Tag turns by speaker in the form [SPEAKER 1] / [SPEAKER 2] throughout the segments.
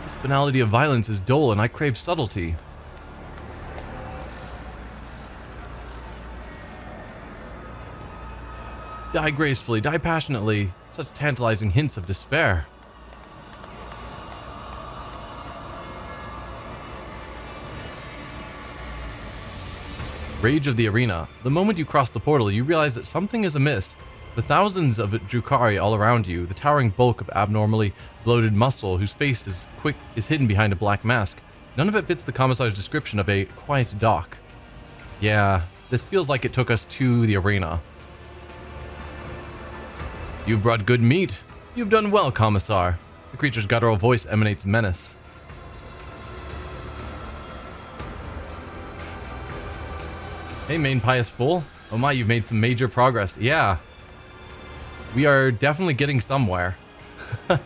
[SPEAKER 1] This banality of violence is dull, and I crave subtlety. Die gracefully, die passionately. Such tantalizing hints of despair. Rage of the arena. The moment you cross the portal, you realize that something is amiss. The thousands of Drukari all around you, the towering bulk of abnormally bloated muscle whose face is hidden behind a black mask. None of it fits the commissar's description of a quiet dock. Yeah, this feels like it took us to the arena. You've brought good meat. You've done well, Commissar. The creature's guttural voice emanates menace. Hey, main pious fool. Oh my, you've made some major progress. Yeah. We are definitely getting somewhere. Let's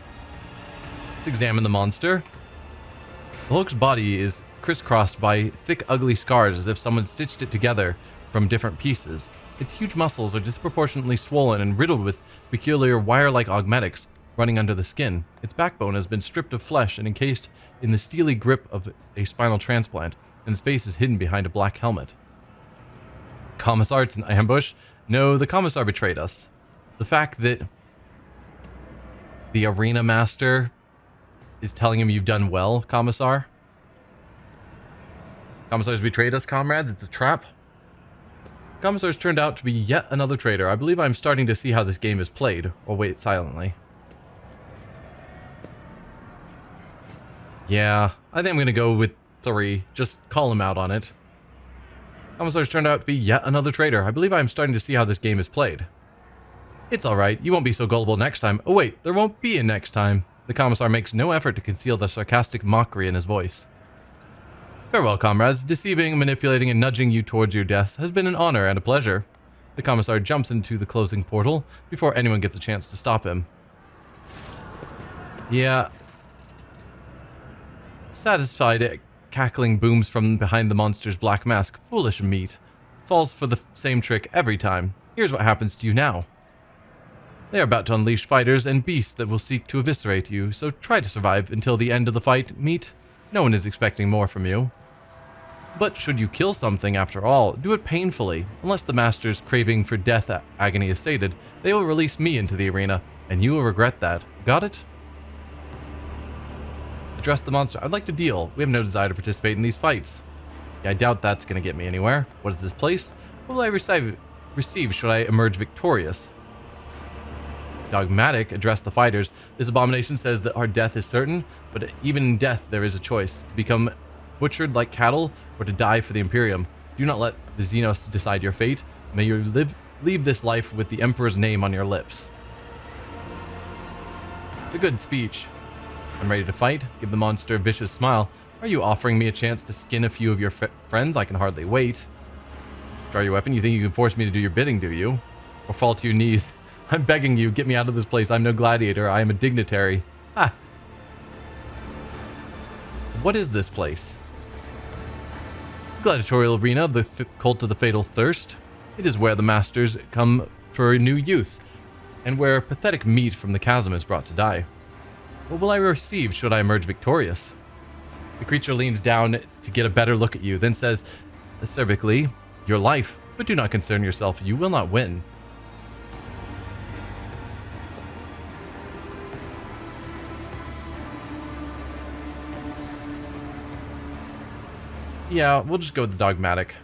[SPEAKER 1] examine the monster. The Hulk's body is crisscrossed by thick, ugly scars as if someone stitched it together from different pieces. Its huge muscles are disproportionately swollen and riddled with peculiar wire-like augmetics running under the skin. Its backbone has been stripped of flesh and encased in the steely grip of a spinal transplant, and its face is hidden behind a black helmet. Commissar, it's an ambush? No, the Commissar betrayed us. The fact that the Arena Master is telling him you've done well, Commissar. Commissar's betrayed us, comrades. It's a trap. Commissar's turned out to be yet another traitor. I believe I'm starting to see how this game is played. Or wait silently. Yeah, I think I'm going to go with 3. Just call him out on it. Commissar's turned out to be yet another traitor. I believe I'm starting to see how this game is played. It's alright, you won't be so gullible next time. Oh wait, there won't be a next time. The Commissar makes no effort to conceal the sarcastic mockery in his voice. Farewell, comrades. Deceiving, manipulating, and nudging you towards your death has been an honor and a pleasure. The Commissar jumps into the closing portal before anyone gets a chance to stop him. Yeah. Satisfied, cackling booms from behind the monster's black mask. Foolish meat. Falls for the same trick every time. Here's what happens to you now. They are about to unleash fighters and beasts that will seek to eviscerate you, so try to survive until the end of the fight, meat. No one is expecting more from you. But should you kill something after all, do it painfully. Unless the master's craving for death agony is sated, they will release me into the arena, and you will regret that. Got it? Address the monster. I'd like to deal. We have no desire to participate in these fights. Yeah, I doubt that's going to get me anywhere. What is this place? What will I receive should I emerge victorious? Dogmatic. Address the fighters. This abomination says that our death is certain, but even in death there is a choice. To become butchered like cattle, or to die for the Imperium. Do not let the xenos decide your fate. May you leave this life with the Emperor's name on your lips. It's a good speech. I'm ready to fight. Give the monster a vicious smile. Are you offering me a chance to skin a few of your friends? I can hardly wait. Draw your weapon. You think you can force me to do your bidding, do you? Or fall to your knees? I'm begging you, get me out of this place. I'm no gladiator. I am a dignitary. Ha! What is this place? Gladiatorial arena of the cult of the fatal thirst. It is where the masters come for new youth, and where pathetic meat from the chasm is brought to die. What will I receive should I emerge victorious? The creature leans down to get a better look at you, then says, acerically, your life, but do not concern yourself. You will not win. Yeah, we'll just go with the dogmatic.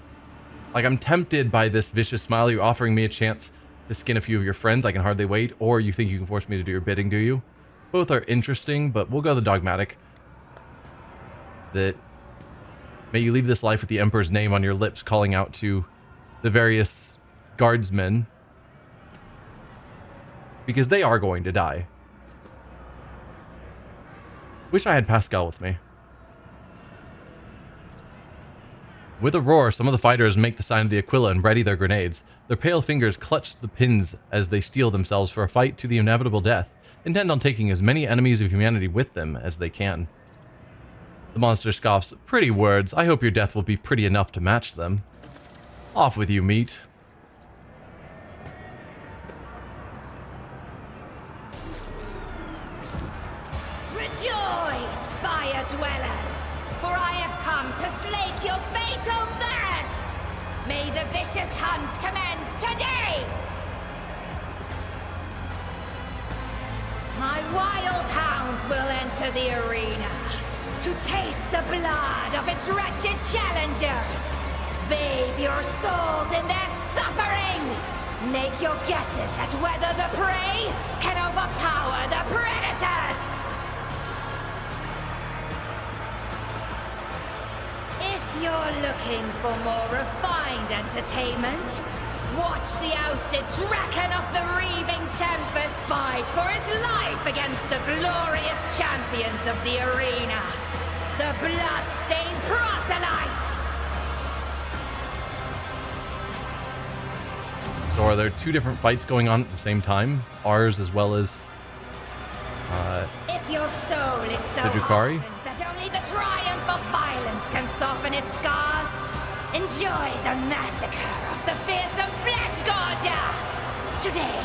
[SPEAKER 1] Like, I'm tempted by this vicious smile. You're offering me a chance to skin a few of your friends. I can hardly wait. Or you think you can force me to do your bidding, do you? Both are interesting, but we'll go the dogmatic. That may you leave this life with the Emperor's name on your lips, calling out to the various guardsmen. Because they are going to die. Wish I had Pascal with me. With a roar, some of the fighters make the sign of the Aquila and ready their grenades. Their pale fingers clutch the pins as they steel themselves for a fight to the inevitable death, intent on taking as many enemies of humanity with them as they can. The monster scoffs, pretty words. I hope your death will be pretty enough to match them. Off with you, meat.
[SPEAKER 2] Rejoice! fire dwellers, for I have come to slake your fatal thirst! May the vicious hunt commence today! My wild hounds will enter the arena to taste the blood of its wretched challengers. Bathe your souls in their suffering! Make your guesses at whether the prey can overpower the predators! If you're looking for more refined entertainment, watch the ousted Draken of the Reaving Tempest fight for his life against the glorious champions of the arena, the blood-stained proselytes!
[SPEAKER 1] So are there two different fights going on at the same time? Ours as well as
[SPEAKER 2] If your soul is so
[SPEAKER 1] the Drukhari?
[SPEAKER 2] hardened that only the triumph of violence can soften its scars, enjoy the massacre of the fearsome flesh gorger! Today,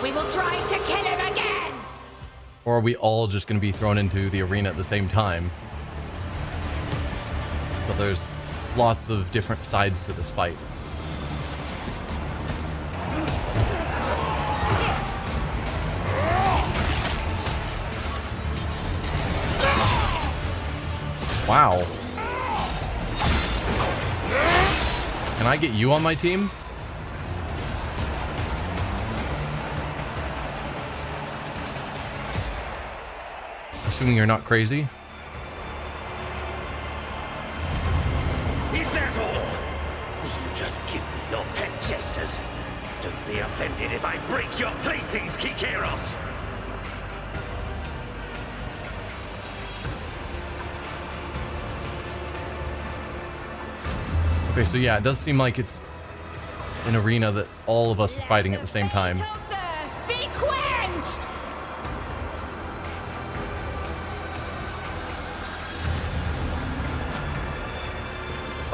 [SPEAKER 2] we will try to kill him again!
[SPEAKER 1] Or are we all just going to be thrown into the arena at the same time? So there's lots of different sides to this fight. Wow. Can I get you on my team? Assuming you're not crazy.
[SPEAKER 3] Is that all? Will you just give me your pet jesters? Don't be offended if I break your playthings, Kikeros!
[SPEAKER 1] Okay, so yeah, it does seem like it's an arena that all of us are fighting at the same time.
[SPEAKER 2] Fatal thirst be quenched!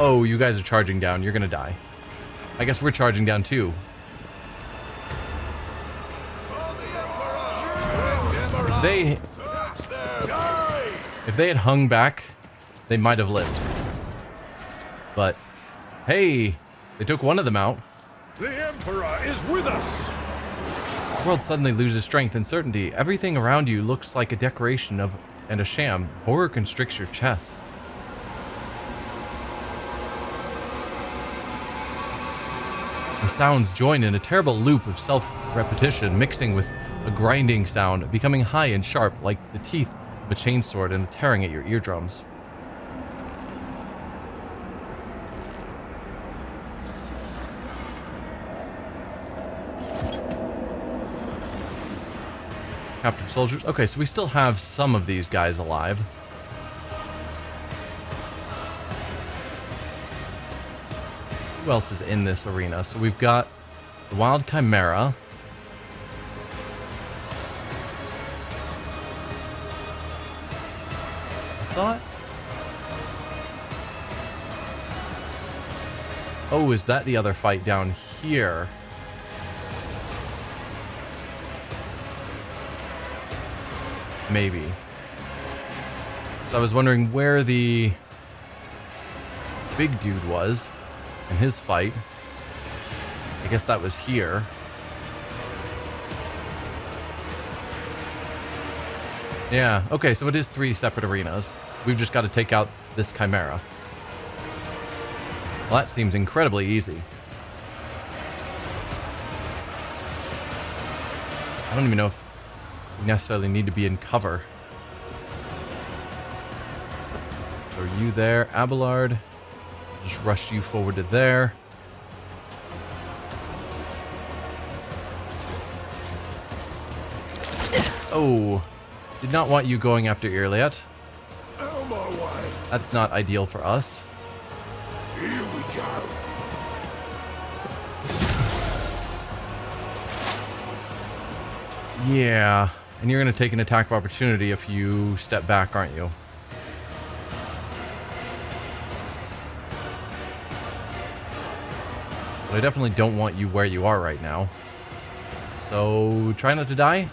[SPEAKER 1] Oh, you guys are charging down. You're gonna die. I guess we're charging down too. If they had hung back, they might have lived. But hey, they took one of them out.
[SPEAKER 4] The Emperor is with us!
[SPEAKER 1] The world suddenly loses strength and certainty. Everything around you looks like a decoration of and a sham. Horror constricts your chest. The sounds join in a terrible loop of self-repetition, mixing with a grinding sound, becoming high and sharp like the teeth of a chainsword and tearing at your eardrums. Captive soldiers. Okay, so we still have some of these guys alive. Who else is in this arena? So we've got the Wild Chimera. I thought... Oh, is that the other fight down here? Maybe. So I was wondering where the big dude was in his fight. I guess that was here. Yeah, okay, so it is 3 separate arenas. We've just got to take out this Chimera. Well, that seems incredibly easy. I don't even know if we necessarily need to be in cover. So are you there, Abelard? Just rush you forward to there. Oh, did not want you going after Irliet.
[SPEAKER 4] On my way.
[SPEAKER 1] That's not ideal for us.
[SPEAKER 4] Here we go.
[SPEAKER 1] Yeah, and you're going to take an attack of opportunity if you step back, aren't you? But I definitely don't want you where you are right now. So, try not to die?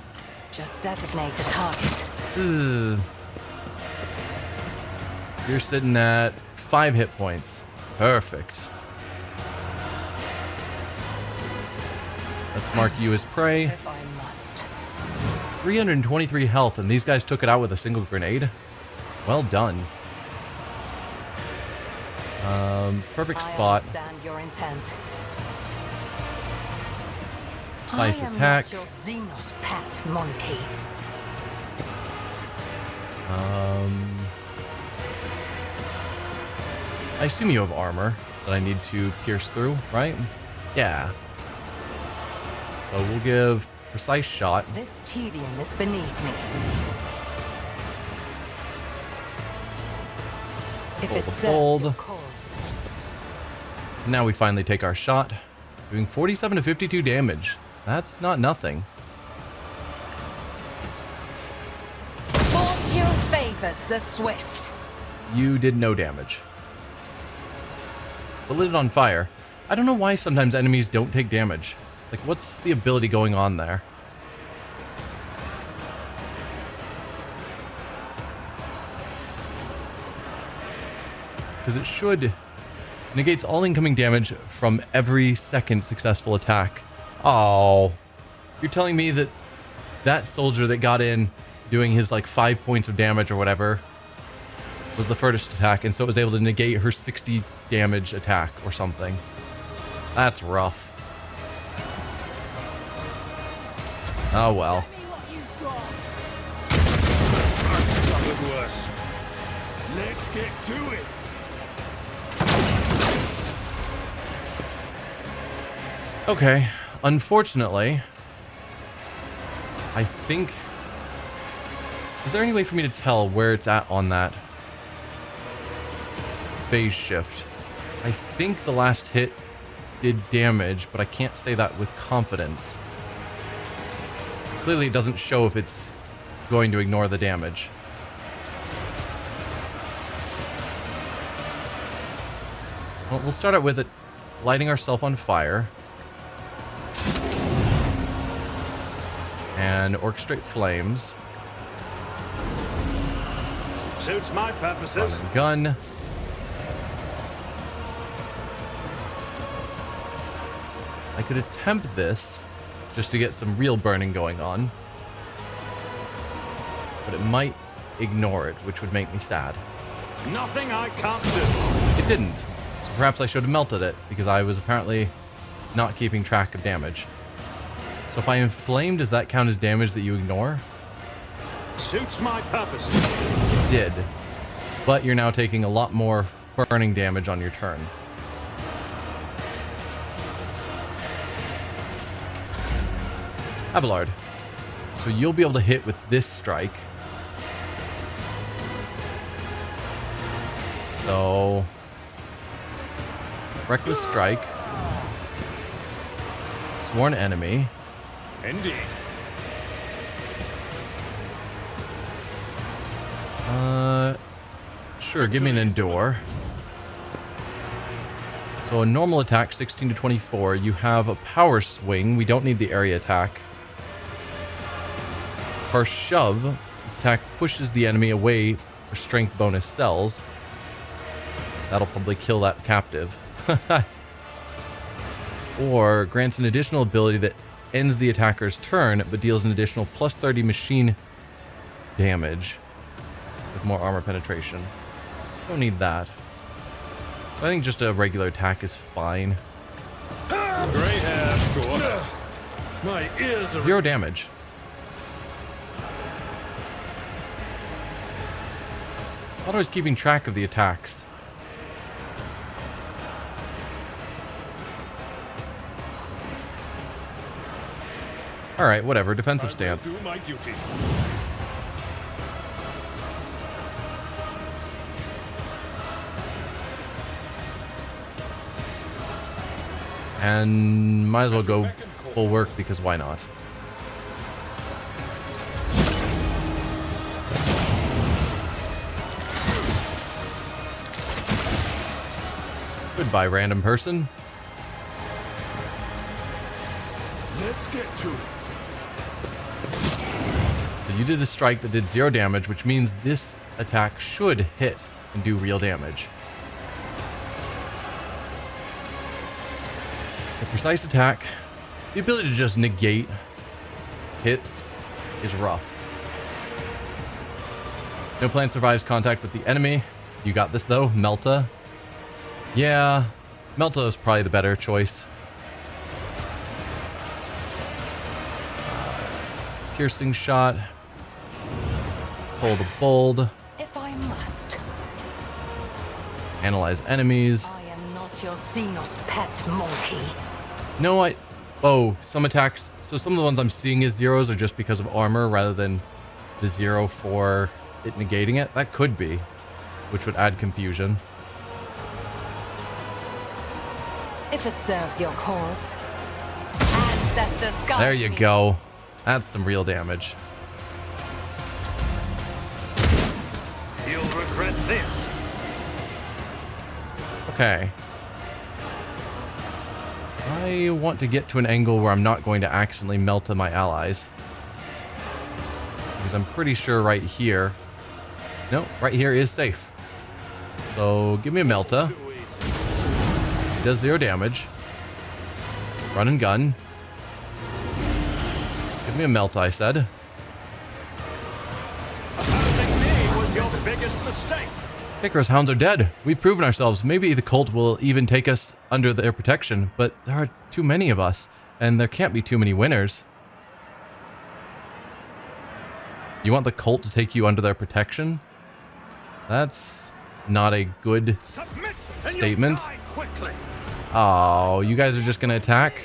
[SPEAKER 5] Just designate a target.
[SPEAKER 1] Ugh. You're sitting at 5 hit points. Perfect. Let's mark you as prey.
[SPEAKER 5] If I must.
[SPEAKER 1] 323 health, and these guys took it out with a single grenade. Well done. Perfect
[SPEAKER 5] I
[SPEAKER 1] spot.
[SPEAKER 5] understand your intent.
[SPEAKER 1] Nice
[SPEAKER 5] I am
[SPEAKER 1] attack.
[SPEAKER 5] not your xenos pet monkey.
[SPEAKER 1] I assume you have armor that I need to pierce through, right? Yeah. So we'll give precise shot.
[SPEAKER 5] This tedium is beneath me. If
[SPEAKER 1] Roll
[SPEAKER 5] it
[SPEAKER 1] the
[SPEAKER 5] serves
[SPEAKER 1] bold.
[SPEAKER 5] your cause.
[SPEAKER 1] Now we finally take our shot, doing 47 to 52 damage. That's not nothing.
[SPEAKER 5] Fortune favors the swift.
[SPEAKER 1] You did no damage. But lit it on fire. I don't know why sometimes enemies don't take damage. Like, what's the ability going on there? Because it should... negates all incoming damage from every second successful attack. Oh. You're telling me that that soldier that got in doing his, like, 5 points of damage or whatever was the first attack, and so it was able to negate her 60 damage attack or something. That's rough. Oh well.
[SPEAKER 4] Something worse. Let's get to it.
[SPEAKER 1] Okay. Unfortunately, I think... is there any way for me to tell where it's at on that phase shift? I think the last hit did damage, but I can't say that with confidence. Clearly it doesn't show if it's going to ignore the damage. Well, we'll start out with it lighting ourselves on fire. And orchestrate flames.
[SPEAKER 3] Suits my purposes.
[SPEAKER 1] Run and gun. I could attempt this just to get some real burning going on. But it might ignore it, which would make me sad.
[SPEAKER 3] Nothing I can't do.
[SPEAKER 1] It didn't. So perhaps I should have melted it, because I was apparently not keeping track of damage. So if I inflame, does that count as damage that you ignore?
[SPEAKER 3] Suits my purposes.
[SPEAKER 1] It did. But you're now taking a lot more burning damage on your turn. Abelard. So you'll be able to hit with this strike. So... reckless strike. Sworn enemy.
[SPEAKER 3] Indeed.
[SPEAKER 1] Sure, give me an endure. So a normal attack, 16 to 24. You have a power swing. We don't need the area attack. For shove, this attack pushes the enemy away for strength bonus cells. That'll probably kill that captive. Or grants an additional ability that ends the attacker's turn, but deals an additional plus 30 machine damage with more armor penetration. Don't need that. So I think just a regular attack is fine.
[SPEAKER 4] Gray hair, sure. My ears are...
[SPEAKER 1] 0 damage. I thought I was keeping track of the attacks. Alright, whatever. Defensive stance.
[SPEAKER 4] Do my duty.
[SPEAKER 1] And might as well go full work, because why not? Goodbye, random person.
[SPEAKER 4] Let's get to it.
[SPEAKER 1] So you did a strike that did 0 damage, which means this attack should hit. and do real damage. So precise attack. The ability to just negate hits is rough. No plant survives contact with the enemy. You got this though, Melta. Yeah, Melta is probably the better choice. Piercing shot. Pull the bold.
[SPEAKER 5] If I must.
[SPEAKER 1] Analyze enemies.
[SPEAKER 5] I am not your xenos pet monkey.
[SPEAKER 1] No, oh, some attacks. So some of the ones I'm seeing as zeros are just because of armor rather than the 0 for it negating it. That could be, which would add confusion.
[SPEAKER 5] If it serves your cause. Ancestors guide
[SPEAKER 1] There you
[SPEAKER 5] me.
[SPEAKER 1] go. That's some real damage.
[SPEAKER 3] You'll regret this.
[SPEAKER 1] Okay. I want to get to an angle where I'm not going to accidentally melt my allies. Because I'm pretty sure right here... No, right here is safe. So give me a Melta. It does 0 damage. Run and gun. Give me a Melta, I said.
[SPEAKER 3] Opposing me was your biggest mistake.
[SPEAKER 1] Psykers hounds are dead. We've proven ourselves. Maybe the cult will even take us under their protection, but there are too many of us, and there can't be too many winners. You want the cult to take you under their protection? That's not a good
[SPEAKER 3] Submit and
[SPEAKER 1] statement.
[SPEAKER 3] you'll die quickly.
[SPEAKER 1] Oh, you guys are just gonna attack?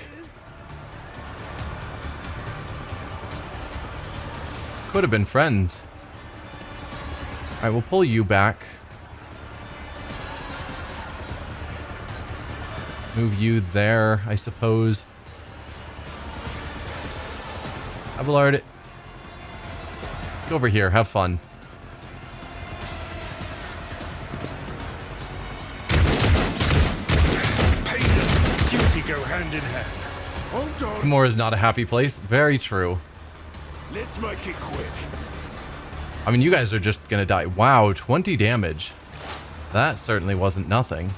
[SPEAKER 1] Could have been friends. Alright, we'll pull you back. Move you there, I suppose. Abelard, go over here, have fun.
[SPEAKER 4] Pain and duty go hand in hand. Hold on.
[SPEAKER 1] Timor is not a happy place. Very true.
[SPEAKER 4] Let's make it quick.
[SPEAKER 1] I mean, you guys are just gonna die. Wow, 20 damage. That certainly wasn't nothing.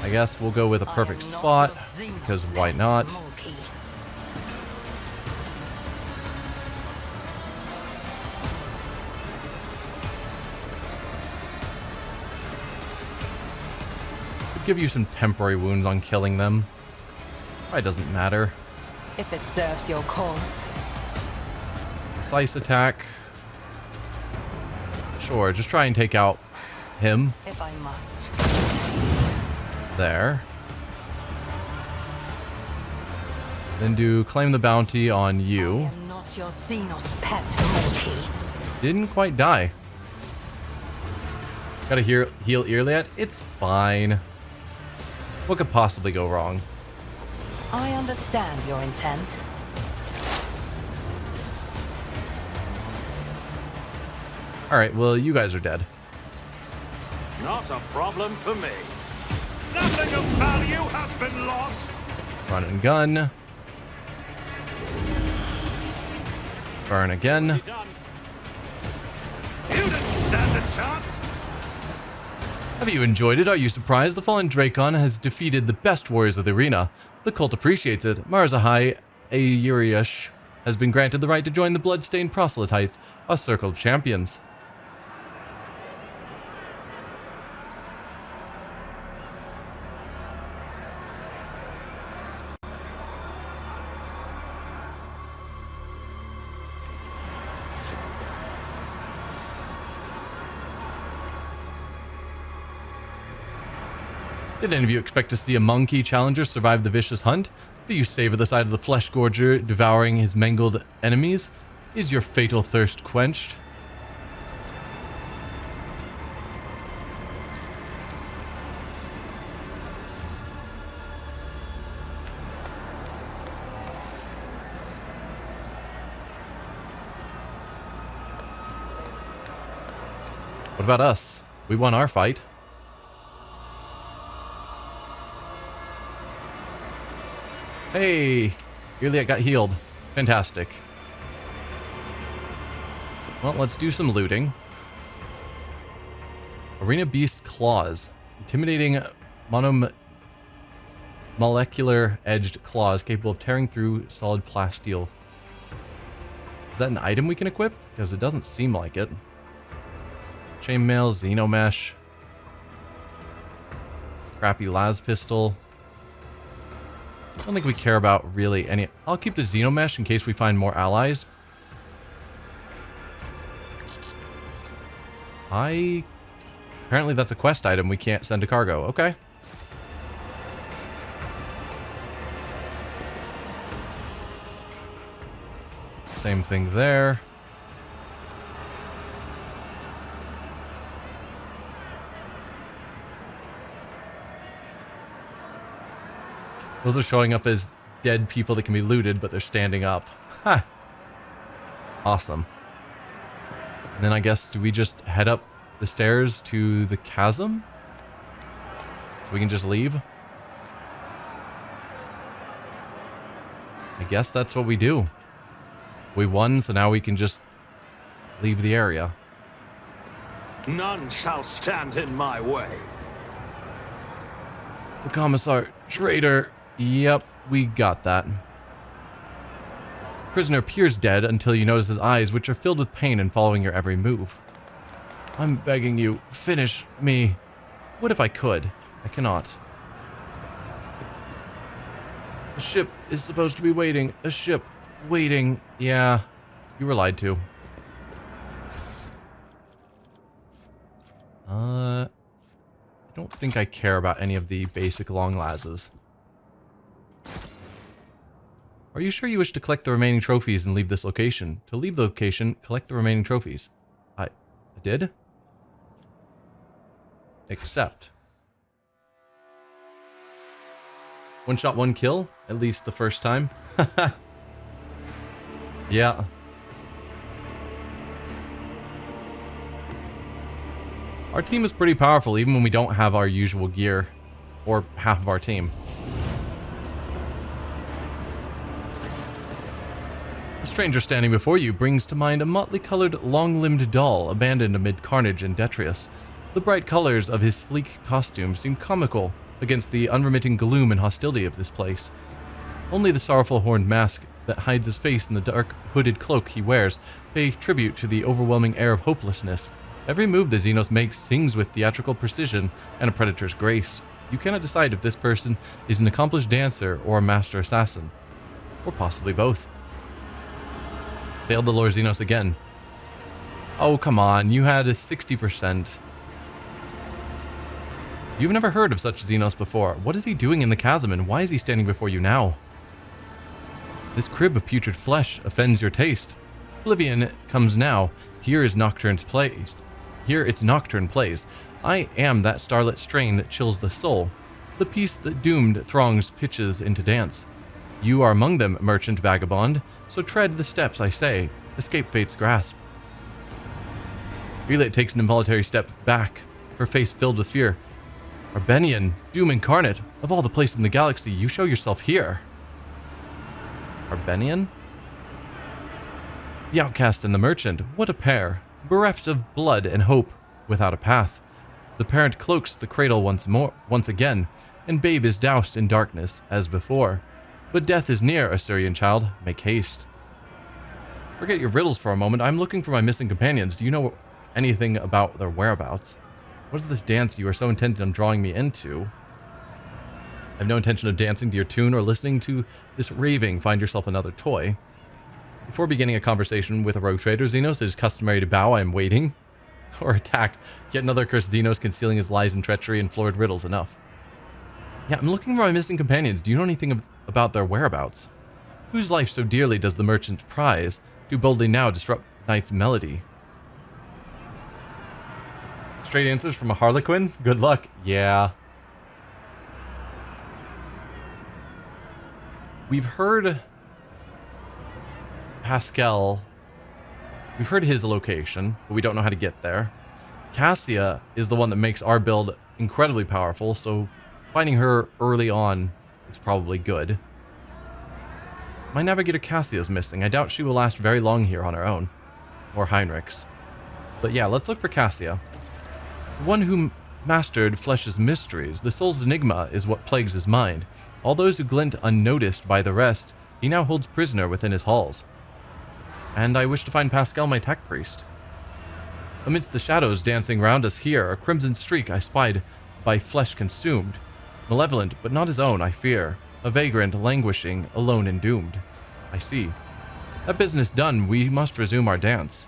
[SPEAKER 1] I guess we'll go with a perfect
[SPEAKER 5] I am not
[SPEAKER 1] spot,
[SPEAKER 5] your xenos
[SPEAKER 1] because why
[SPEAKER 5] pet
[SPEAKER 1] not?
[SPEAKER 5] monkey.
[SPEAKER 1] Could give you some temporary wounds on killing them. Probably doesn't matter.
[SPEAKER 5] If it serves your cause.
[SPEAKER 1] Slice attack. Sure, just try and take out him.
[SPEAKER 5] If I must.
[SPEAKER 1] There. Then do claim the bounty on
[SPEAKER 5] I
[SPEAKER 1] you.
[SPEAKER 5] am not your xenos pet monkey.
[SPEAKER 1] Didn't quite die. Gotta heal Earliat? It's fine. What could possibly go wrong?
[SPEAKER 5] I understand your intent.
[SPEAKER 1] Alright, well, you guys are dead.
[SPEAKER 3] Not a problem for me. Nothing of value has been lost.
[SPEAKER 1] Run and gun. Burn again.
[SPEAKER 3] Done. You didn't stand a chance.
[SPEAKER 1] Have you enjoyed it? Are you surprised? The fallen Dracon has defeated the best warriors of the arena. The cult appreciates it. Marzahai Ayuriush has been granted the right to join the bloodstained proselytes, a circle of champions. Did any of you expect to see a monkey challenger survive the vicious hunt? Do you savor the sight of the flesh gorger devouring his mangled enemies? Is your fatal thirst quenched? What about us? We won our fight. Hey, Earliat got healed. Fantastic. Well, let's do some looting. Arena Beast Claws. Intimidating monomolecular edged claws capable of tearing through solid plasteel. Is that an item we can equip? Because it doesn't seem like it. Chainmail, Xenomesh. Crappy las pistol. I don't think we care about really any... I'll keep the Xenomesh in case we find more allies. Apparently that's a quest item we can't send to cargo. Okay. Same thing there. Those are showing up as dead people that can be looted, but they're standing up. Ha! Awesome. And then I guess, do we just head up the stairs to the chasm? So we can just leave? I guess that's what we do. We won, so now we can just leave the area.
[SPEAKER 3] None shall stand in my way.
[SPEAKER 1] The commissar, traitor. Yep, we got that. Prisoner appears dead until you notice his eyes, which are filled with pain and following your every move. I'm begging you, finish me. What if I could? I cannot. A ship is supposed to be waiting. A ship waiting. Yeah, you were lied to. I don't think I care about any of the basic long lasses. Are you sure you wish to collect the remaining trophies and leave this location? To leave the location, collect the remaining trophies. I did? Accept. One shot, one kill? At least the first time. Yeah. Our team is pretty powerful even when we don't have our usual gear. Or half of our team. The stranger standing before you brings to mind a motley-colored, long-limbed doll abandoned amid carnage and detritus. The bright colors of his sleek costume seem comical against the unremitting gloom and hostility of this place. Only the sorrowful horned mask that hides his face and the dark hooded cloak he wears pay tribute to the overwhelming air of hopelessness. Every move the Xenos makes sings with theatrical precision and a predator's grace. You cannot decide if this person is an accomplished dancer or a master assassin. Or possibly both. Failed the Lord Xenos again. Oh, come on. You had a 60%. You've never heard of such Xenos before. What is he doing in the chasm and why is he standing before you now? This crib of putrid flesh offends your taste. Oblivion comes now. Here is Nocturne's plays. Here its Nocturne plays. I am that starlit strain that chills the soul. The piece that doomed throngs pitches into dance. You are among them, merchant vagabond. So tread the steps, I say. Escape fate's grasp. Relate takes an involuntary step back, her face filled with fear. Arbenian, doom incarnate, of all the places in the galaxy, you show yourself here. Arbenian? The outcast and the merchant, what a pair, bereft of blood and hope, without a path. The parent cloaks the cradle once again, and babe is doused in darkness as before. But death is near, Assyrian child, make haste. Forget your riddles for a moment, I'm looking for my missing companions. Do you know anything about their whereabouts? What is this dance you are so intent on drawing me into? I have no intention of dancing to your tune or listening to this raving. Find yourself another toy. Before beginning a conversation with a rogue trader, Xenos, it is customary to bow, I am waiting. Or attack. Yet another cursed Xenos concealing his lies and treachery and florid riddles enough. Yeah, I'm looking for my missing companions. Do you know anything about their whereabouts? Whose life so dearly does the merchant prize? Do boldly now disrupt night's melody. Straight answers from a Harlequin? Good luck. Yeah. We've heard Pascal. We've heard his location, but we don't know how to get there. Cassia is the one that makes our build incredibly powerful, so finding her early on is probably good. My navigator Cassia is missing. I doubt she will last very long here on her own. or Heinrichs. But yeah, let's look for Cassia. The one who mastered flesh's mysteries, the soul's enigma is what plagues his mind. All those who glint unnoticed by the rest, he now holds prisoner within his halls. And I wish to find Pascal, my tech priest. Amidst the shadows dancing round us here, a crimson streak I spied by flesh consumed. Malevolent, but not his own, I fear. A vagrant languishing, alone and doomed. I see. That business done, we must resume our dance.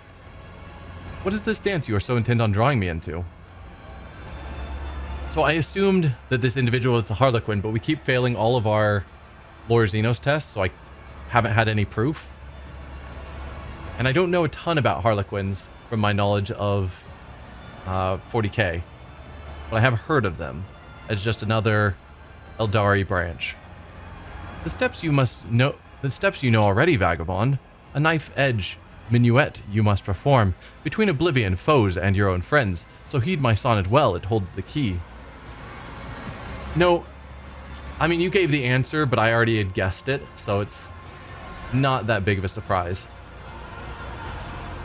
[SPEAKER 1] What is this dance you are so intent on drawing me into? So I assumed that this individual is the Harlequin, but we keep failing all of our Lore Xenos tests, so I haven't had any proof. And I don't know a ton about Harlequins from my knowledge of 40k, but I have heard of them as just another Eldari branch. The steps you know already, Vagabond. A knife-edge minuet you must perform between oblivion, foes, and your own friends. So heed my sonnet well, it holds the key. No, I mean, you gave the answer, but I already had guessed it, so it's not that big of a surprise.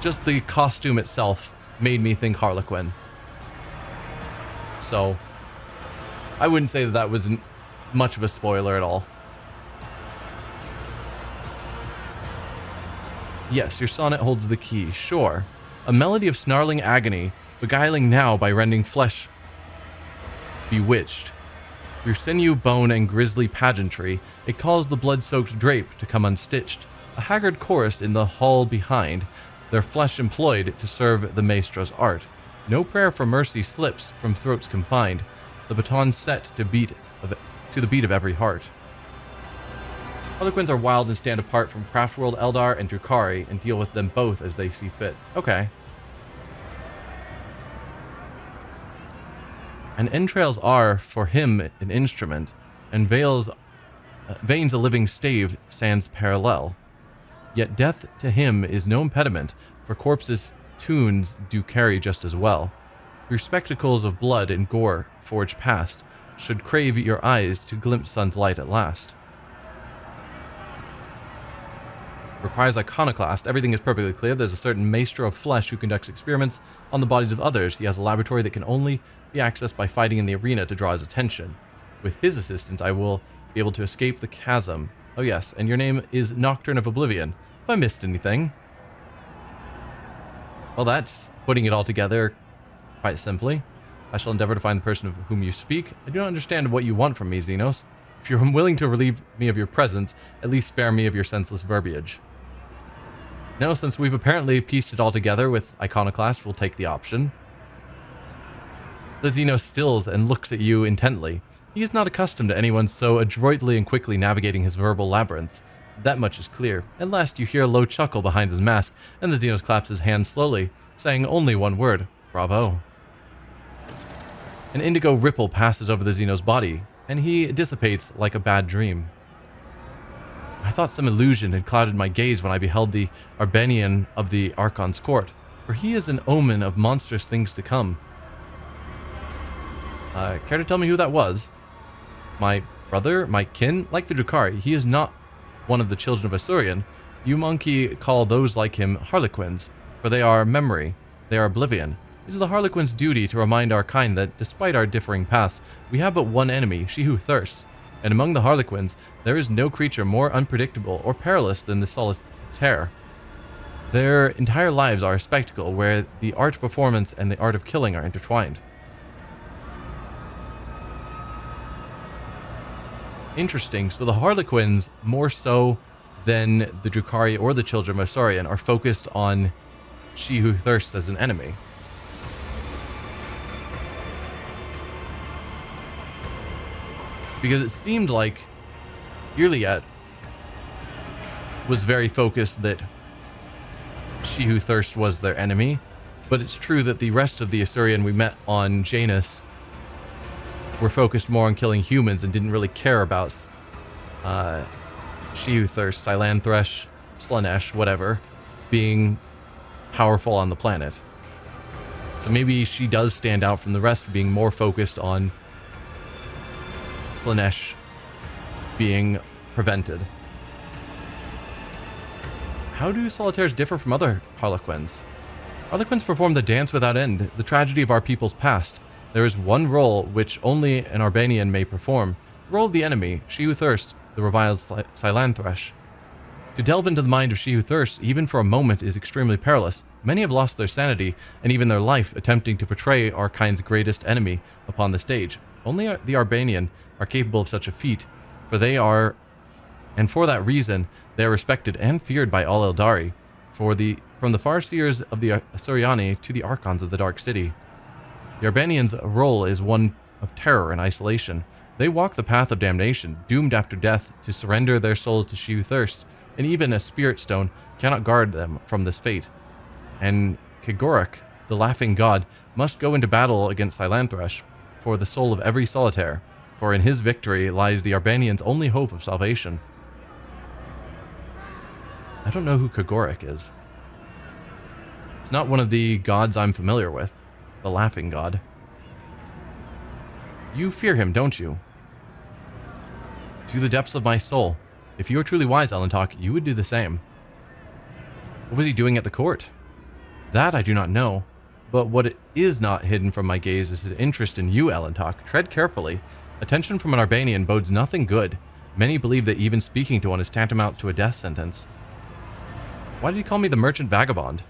[SPEAKER 1] Just the costume itself made me think Harlequin. So I wouldn't say that was much of a spoiler at all. Yes, your sonnet holds the key, sure. A melody of snarling agony, beguiling now by rending flesh bewitched. Through sinew, bone, and grisly pageantry, it calls the blood-soaked drape to come unstitched. A haggard chorus in the hall behind, their flesh employed to serve the maestro's art. No prayer for mercy slips from throats confined, the baton set to the beat of every heart. Harlequins are wild and stand apart from Craftworld Eldar and Drukhari and deal with them both as they see fit. Okay. And entrails are, for him, an instrument, and veins a living stave sans parallel. Yet death to him is no impediment, for corpses' tunes do carry just as well. Your spectacles of blood and gore forged past should crave your eyes to glimpse sun's light at last. Requires iconoclast. Everything is perfectly clear. There's a certain maestro of flesh who conducts experiments on the bodies of others. He has a laboratory that can only be accessed by fighting in the arena to draw his attention. With his assistance, I will be able to escape the chasm. Oh yes, and your name is Nocturne of Oblivion. If I missed anything. Well, that's putting it all together quite simply. I shall endeavor to find the person of whom you speak. I do not understand what you want from me, Xenos. If you're willing to relieve me of your presence, at least spare me of your senseless verbiage. No, since we've apparently pieced it all together with Iconoclast, we'll take the option. The Xenos stills and looks at you intently. He is not accustomed to anyone so adroitly and quickly navigating his verbal labyrinth. That much is clear. At last you hear a low chuckle behind his mask, and the Xenos claps his hand slowly, saying only one word, bravo. An indigo ripple passes over the Xenos body, and he dissipates like a bad dream. I thought some illusion had clouded my gaze when I beheld the Arbenian of the Archon's court, for he is an omen of monstrous things to come. Care to tell me who that was? My brother? My kin? Like the Drukhari, he is not one of the children of Asuryan. You monkey call those like him Harlequins, for they are memory, they are oblivion. It is the Harlequin's duty to remind our kind that, despite our differing paths, we have but one enemy, she who thirsts. And among the Harlequins, there is no creature more unpredictable or perilous than the solitaire. Their entire lives are a spectacle where the art performance and the art of killing are intertwined. Interesting. So the Harlequins, more so than the Drukhari or the Children of Asuryan, are focused on she who thirsts as an enemy. Because it seemed like Iliad was very focused that she who thirsts was their enemy, but it's true that the rest of the Asuryan we met on Janus were focused more on killing humans and didn't really care about she who thirsts, Silanthresh, Slaanesh, whatever, being powerful on the planet. So maybe she does stand out from the rest, being more focused on Slaanesh being prevented. How do solitaires differ from other Harlequins? Harlequins perform the dance without end, the tragedy of our people's past. There is one role which only an Arbanian may perform, the role of the enemy, she who thirsts, the reviled Silanthresh. To delve into the mind of she who thirsts, even for a moment, is extremely perilous. Many have lost their sanity, and even their life, attempting to portray our kind's greatest enemy upon the stage. Only the Arbanian are capable of such a feat, for that reason, they are respected and feared by all Eldari, from the Farseers of the Asuryani to the Archons of the Dark City. The Arbanians' role is one of terror and isolation. They walk the path of damnation, doomed after death to surrender their souls to she who thirsts, and even a spirit stone cannot guard them from this fate. And Kagorok, the laughing god, must go into battle against Silanthresh for the soul of every solitaire, for in his victory lies the Arbanians' only hope of salvation. I don't know who Kagorok is. It's not one of the gods I'm familiar with, the laughing god. You fear him, don't you? To the depths of my soul. If you were truly wise, Elentok, you would do the same. What was he doing at the court? That I do not know, but what is not hidden from my gaze is his interest in you, Elentok. Tread carefully. Attention from an Arbanian bodes nothing good. Many believe that even speaking to one is tantamount to a death sentence. Why did he call me the merchant vagabond?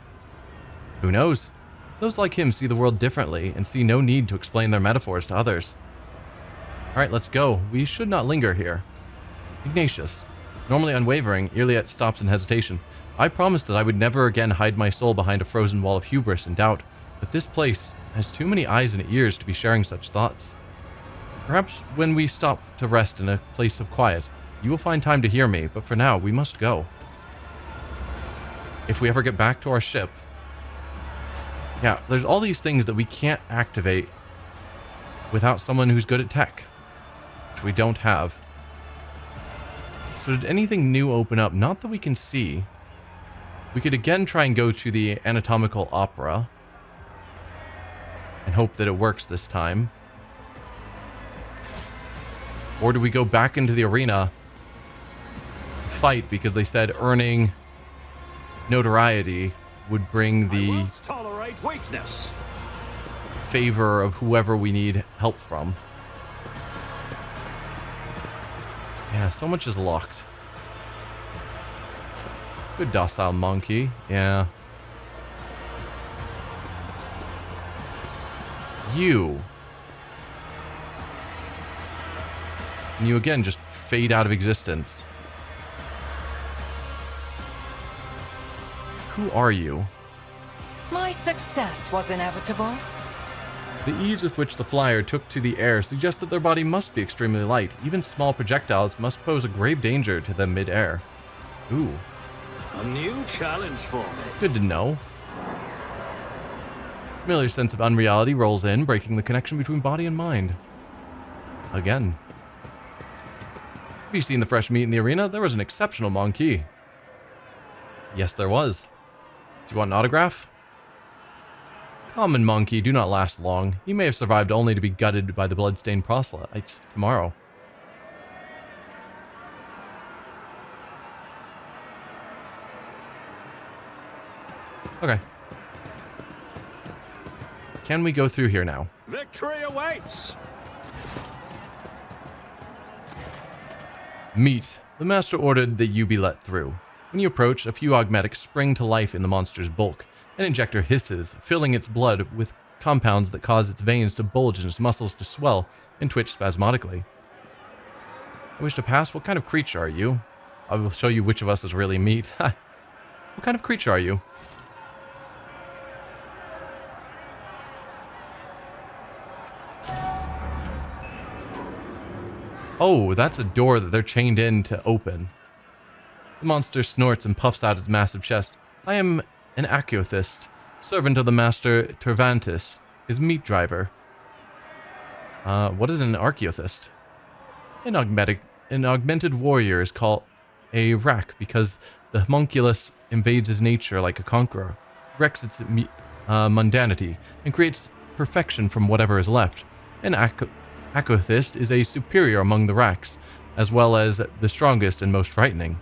[SPEAKER 1] Who knows? Those like him see the world differently and see no need to explain their metaphors to others. Alright, let's go. We should not linger here. Ignatius. Normally unwavering, Iliet stops in hesitation. I promised that I would never again hide my soul behind a frozen wall of hubris and doubt, but this place has too many eyes and ears to be sharing such thoughts. Perhaps when we stop to rest in a place of quiet, you will find time to hear me, but for now, we must go. If we ever get back to our ship... Yeah, there's all these things that we can't activate without someone who's good at tech, which we don't have. So did anything new open up? Not that we can see. We could again try and go to the anatomical opera and hope that it works this time. Or do we go back into the arena, fight, because they said earning notoriety would bring the
[SPEAKER 3] weakness.
[SPEAKER 1] Favor of whoever we need help from. Yeah, so much is locked. Good docile monkey, yeah. You. And you again just fade out of existence. Who are you?
[SPEAKER 5] My success was inevitable.
[SPEAKER 1] The ease with which the flyer took to the air suggests that their body must be extremely light. Even small projectiles must pose a grave danger to them mid-air. Ooh.
[SPEAKER 3] A new challenge for me.
[SPEAKER 1] Good to know. Familiar sense of unreality rolls in, breaking the connection between body and mind. Again. Have you seen the fresh meat in the arena? There was an exceptional monkey. Yes, there was. Do you want an autograph? Common monkey do not last long. He may have survived only to be gutted by the bloodstained proselytes tomorrow. Okay. Can we go through here now?
[SPEAKER 3] Victory awaits!
[SPEAKER 1] Meet. The master ordered that you be let through. When you approach, a few augmetics spring to life in the monster's bulk. An injector hisses, filling its blood with compounds that cause its veins to bulge and its muscles to swell and twitch spasmodically. I wish to pass. What kind of creature are you? I will show you which of us is really meat. What kind of creature are you? Oh, that's a door that they're chained in to open. The monster snorts and puffs out its massive chest. I am an Aciothist, servant of the master Tervantis, his meat driver. What is an Archaeothist? An augmented warrior is called a Rak because the homunculus invades his nature like a conqueror, wrecks its mundanity, and creates perfection from whatever is left. An Aciothist is a superior among the Raks, as well as the strongest and most frightening.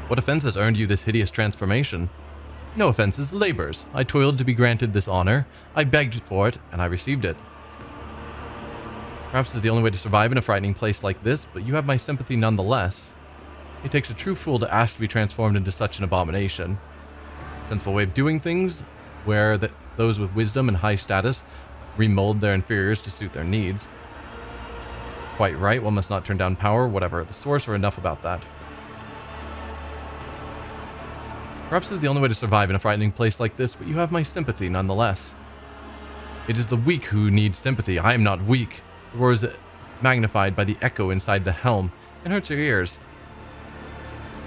[SPEAKER 1] What offense has earned you this hideous transformation? No offenses, labors. I toiled to be granted this honor. I begged for it, and I received it. Perhaps it's the only way to survive in a frightening place like this, but you have my sympathy nonetheless. It takes a true fool to ask to be transformed into such an abomination. A sensible way of doing things, where those with wisdom and high status remold their inferiors to suit their needs. Quite right, one must not turn down power, whatever the source, or enough about that. Perhaps it's the only way to survive in a frightening place like this, but you have my sympathy nonetheless. It is the weak who need sympathy. I am not weak. The roar is magnified by the echo inside the helm and hurts your ears.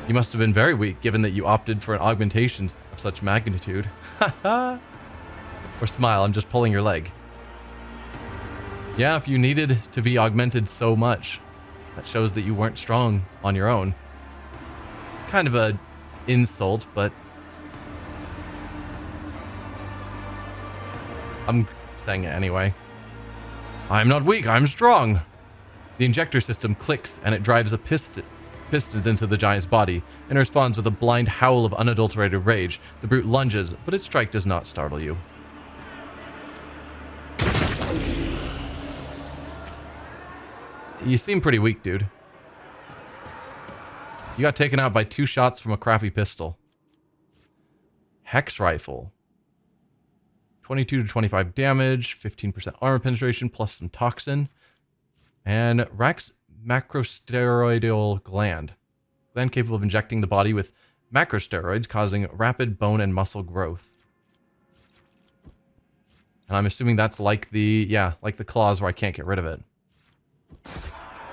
[SPEAKER 1] You must have been very weak, given that you opted for an augmentation of such magnitude. Ha ha! Or smile, I'm just pulling your leg. Yeah, if you needed to be augmented so much, that shows that you weren't strong on your own. It's kind of a insult, but I'm saying it anyway. I'm not weak, I'm strong. The injector system clicks and it drives a pistons into the giant's body and responds with a blind howl of unadulterated rage. The brute lunges, but its strike does not startle you. You seem pretty weak, dude. You got taken out by 2 shots from a crappy pistol. Hex rifle. 22 to 25 damage, 15% armor penetration, plus some toxin. And Rax macrosteroidal gland. Gland capable of injecting the body with macrosteroids, causing rapid bone and muscle growth. And I'm assuming that's like the, yeah, like the claws where I can't get rid of it.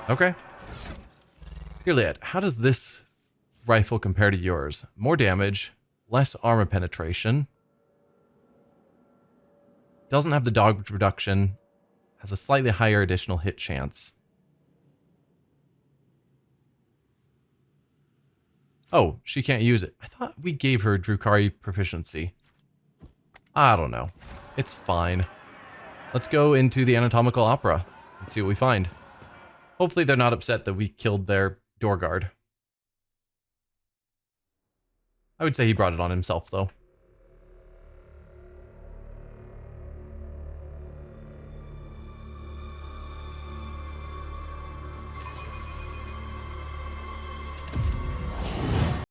[SPEAKER 1] Okay. Juliet, how does this rifle compare to yours? More damage, less armor penetration. Doesn't have the dodge reduction. Has a slightly higher additional hit chance. Oh, she can't use it. I thought we gave her Drukari proficiency. I don't know. It's fine. Let's go into the anatomical opera and see what we find. Hopefully they're not upset that we killed their door guard. I would say he brought it on himself, though.